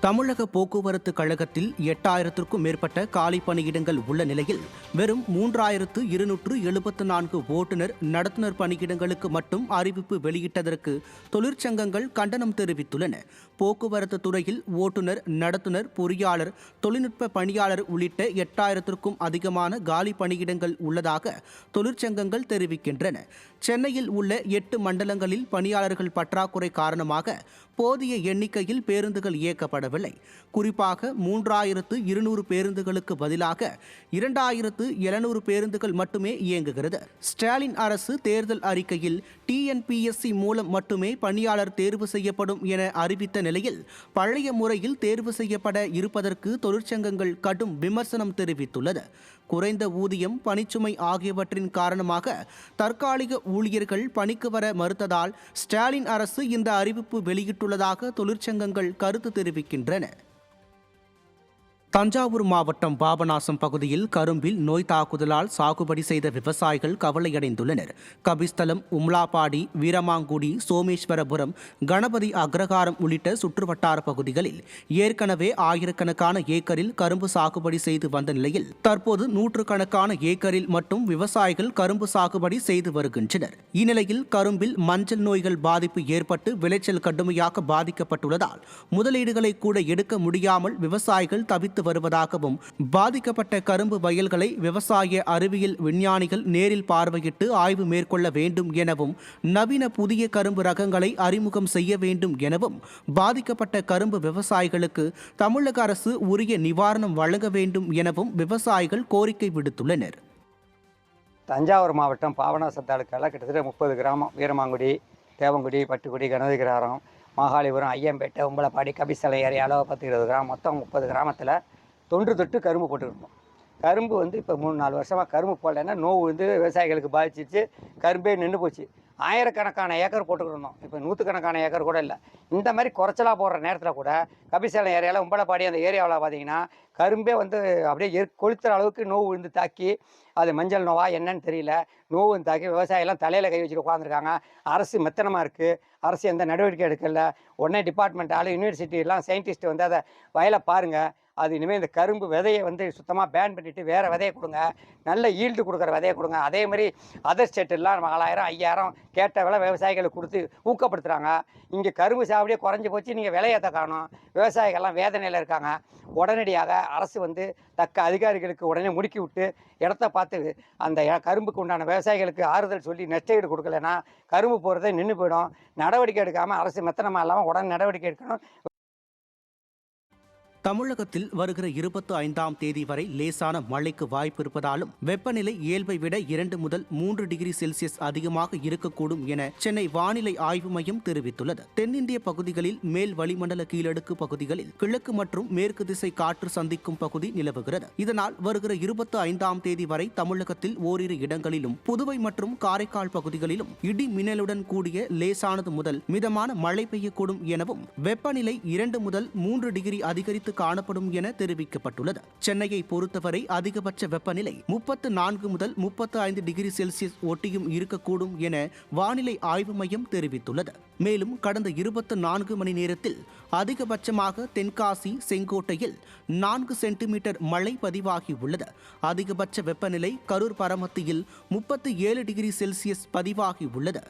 தமிழக போக்குவரத்து கழகத்தில் 8000க்கும் மேற்பட்ட காலி பணியிடங்கள் உள்ள நிலையில் வெறும் 3274 ஓட்டுநர் நடத்துனர் பணியிடங்களுக்கு மட்டும் அறிவிப்பு வெளியிட்டதற்கு தொழிற்சங்கங்கள் கண்டனம் தெரிவித்துள்ளன. போக்குவரத்து துறையில் ஓட்டுநர், நடத்துனர், பொறியாளர், தொழில்நுட்ப பணியாளர் உள்ளிட்ட 8000க்கும் அதிகமான காலி பணியிடங்கள் உள்ளதாக தொழிற்சங்கங்கள் தெரிவிக்கின்றன. சென்னையில் உள்ள 8 மண்டலங்களில் பணியாளர்கள் பற்றாக்குறை காரணமாக போதிய எண்ணிக்கையில் பேருந்துகள் இயக்கப்படவில்லை. குறிப்பாக 3200 பேருந்துகளுக்கு பதிலாக 2700 பேருந்துகள் மட்டுமே இயங்குகிறது. ஸ்டாலின் அரசு தேர்தல் அறிக்கையில் TNPSC மூலம் மட்டுமே பணியாளர் தேர்வு செய்யப்படும் என அறிவித்த நிலையில் பழைய முறையில் தேர்வு செய்யப்பட இருப்பதற்கு தொழிற்சங்கங்கள் கடும் விமர்சனம் தெரிவித்துள்ளது. குறைந்த ஊதியம், பணிச்சுமை ஆகியவற்றின் காரணமாக தற்காலிக ஊழியர்கள் பணிக்கு வர மறுத்ததால் ஸ்டாலின் அரசு இந்த அறிவிப்பு வெளியிட்டுள்ளதாக தொழிற்சங்கங்கள் கருத்து தெரிவிக்கின்றன. தஞ்சாவூர் மாவட்டம் பாபநாசம் பகுதியில் கரும்பில் நோய் தாக்குதலால் சாகுபடி செய்த விவசாயிகள் கவலையடைந்துள்ளனர். கபிஸ்தலம், உம்லாபாடி, வீரமாங்குடி, சோமேஸ்வரபுரம், கணபதி அக்ரஹாரம் உள்ளிட்ட சுற்றுவட்டார பகுதிகளில் ஏற்கனவே ஆயிரக்கணக்கான ஏக்கரில் கரும்பு சாகுபடி செய்து வந்த நிலையில் தற்போது நூற்றுக்கணக்கான ஏக்கரில் மட்டும் விவசாயிகள் கரும்பு சாகுபடி செய்து வருகின்றனர். இந்நிலையில் கரும்பில் மஞ்சள் நோய்கள் பாதிப்பு ஏற்பட்டு விளைச்சல் கடுமையாக பாதிக்கப்பட்டுள்ளதால் முதலீடுகளை கூட எடுக்க முடியாமல் விவசாயிகள் தவித்து வருவதாகவும், பாதிக்கப்பட்ட கரும்பு வயல்களை விவசாய அறிவியல் விஞ்ஞானிகள் நேரில் பார்வையிட்டு ஆய்வு மேற்கொள்ள வேண்டும் எனவும், நவீன புதிய கரும்பு ரகங்களை அறிமுகம் செய்ய வேண்டும் எனவும், பாதிக்கப்பட்ட கரும்பு விவசாயிகளுக்கு தமிழக அரசு உரிய நிவாரணம் வழங்க வேண்டும் எனவும் விவசாயிகள் கோரிக்கை விடுத்துள்ளனர். தஞ்சாவூர் மாவட்டம் பாபநாசம் தாலுக்காவில் கிட்டத்தட்ட 30 கிராமம், வீரமாங்குடி, தேவங்குடி, பட்டுக்குடி, கணபதி கிராமம், மாகாளிபுரம், ஐயம்பேட்டை, உம்பளப்பாடி, கபிசலை ஏரியாவில் 10-20 கிராமம், மொத்தம் 30 கிராமத்தில் தொன்று தொட்டு கரும்பு போட்டுருந்தோம். கரும்பு இப்போ 3-4 வருஷமாக கரும்பு போடலைன்னா நோவு விவசாயிகளுக்கு பாதிச்சிச்சு. கரும்பே நின்று போச்சு. ஆயிரக்கணக்கான ஏக்கர் போட்டுக்கிட்டு இப்போ 100கணக்கான ஏக்கர் கூட இல்லை. இந்த மாதிரி குறைச்சலாக போடுற நேரத்தில் கூட கபிசேலம் ஏரியாவில், உம்பளப்பாடி அந்த ஏரியாவில் பார்த்தீங்கன்னா கரும்பே அப்படியே கொளுத்துற அளவுக்கு நோவு தாக்கி, அது மஞ்சள் நோவா என்னன்னு தெரியல, நோவு தாக்கி விவசாயிலாம் தலையில் கை வச்சுட்டு உட்காந்துருக்காங்க. அரசு மெத்தனமாக இருக்குது. அரசு எந்த நடவடிக்கை எடுக்கல. உடனே டிபார்ட்மெண்ட் யூனிவர்சிட்டிலாம் சயின்டிஸ்ட் அதை வயலை பாருங்கள், அது இனிமேல் இந்த கரும்பு விதையை சுத்தமாக பேன் பண்ணிவிட்டு வேறு விதையை கொடுங்க, நல்ல ஈல்டு கொடுக்குற விதையை கொடுங்க. அதே மாதிரி அதர் ஸ்டேட்டெல்லாம் 4000, 5000 கேட்ட விலை விவசாயிகளுக்கு கொடுத்து ஊக்கப்படுத்துகிறாங்க. இங்கே கரும்பு சாவடியே குறைஞ்சி போச்சு. நீங்கள் விலையேற்ற காணும். விவசாயிகள்லாம் வேதனையில் இருக்காங்க. உடனடியாக அரசு தக்க அதிகாரிகளுக்கு உடனே முடுக்கி விட்டு இடத்த பார்த்து அந்த கரும்புக்கு உண்டான விவசாயிகளுக்கு ஆறுதல் சொல்லி நஷ்டஈடு கொடுக்கலன்னா கரும்பு போகிறதே நின்று போயிடும். நடவடிக்கை எடுக்காமல் அரசு மெத்தனமாக இல்லாமல் உடனே நடவடிக்கை எடுக்கணும். தமிழகத்தில் வருகிற 25ஆம் தேதி வரை லேசான மழைக்கு வாய்ப்பு இருப்பதாலும் வெப்பநிலை இயல்பை விட 2 முதல் 3 டிகிரி செல்சியஸ் அதிகமாக இருக்கக்கூடும் என சென்னை வானிலை ஆய்வு மையம் தெரிவித்துள்ளது. தென்னிந்திய பகுதிகளில் மேல் வளிமண்டல கீழடுக்கு பகுதிகளில் கிழக்கு மற்றும் மேற்கு திசை காற்று சந்திக்கும் பகுதி நிலவுகிறது. இதனால் வருகிற 25ஆம் தேதி வரை தமிழகத்தில் ஓரிரு இடங்களிலும், புதுவை மற்றும் காரைக்கால் பகுதிகளிலும் இடி மின்னலுடன் கூடிய லேசானது முதல் மிதமான மழை பெய்யக்கூடும் எனவும், வெப்பநிலை 2 முதல் 3 டிகிரி அதிகரித்து காணப்படும் என தெரிவிக்கப்பட்டுள்ளது. சென்னையை பொறுத்தவரை அதிகபட்ச வெப்பநிலை 34 முதல் 35 டிகிரி செல்சியஸ் ஒட்டியும் இருக்கக்கூடும் என வானிலை ஆய்வு மையம் தெரிவித்துள்ளது. மேலும் கடந்த 24 மணி நேரத்தில் அதிகபட்சமாக தென்காசி, செங்கோட்டையில் 4 சென்டிமீட்டர் மழை பதிவாகியுள்ளது. அதிகபட்ச வெப்பநிலை கரூர், பரமத்தியில் 37 டிகிரி செல்சியஸ் பதிவாகியுள்ளது.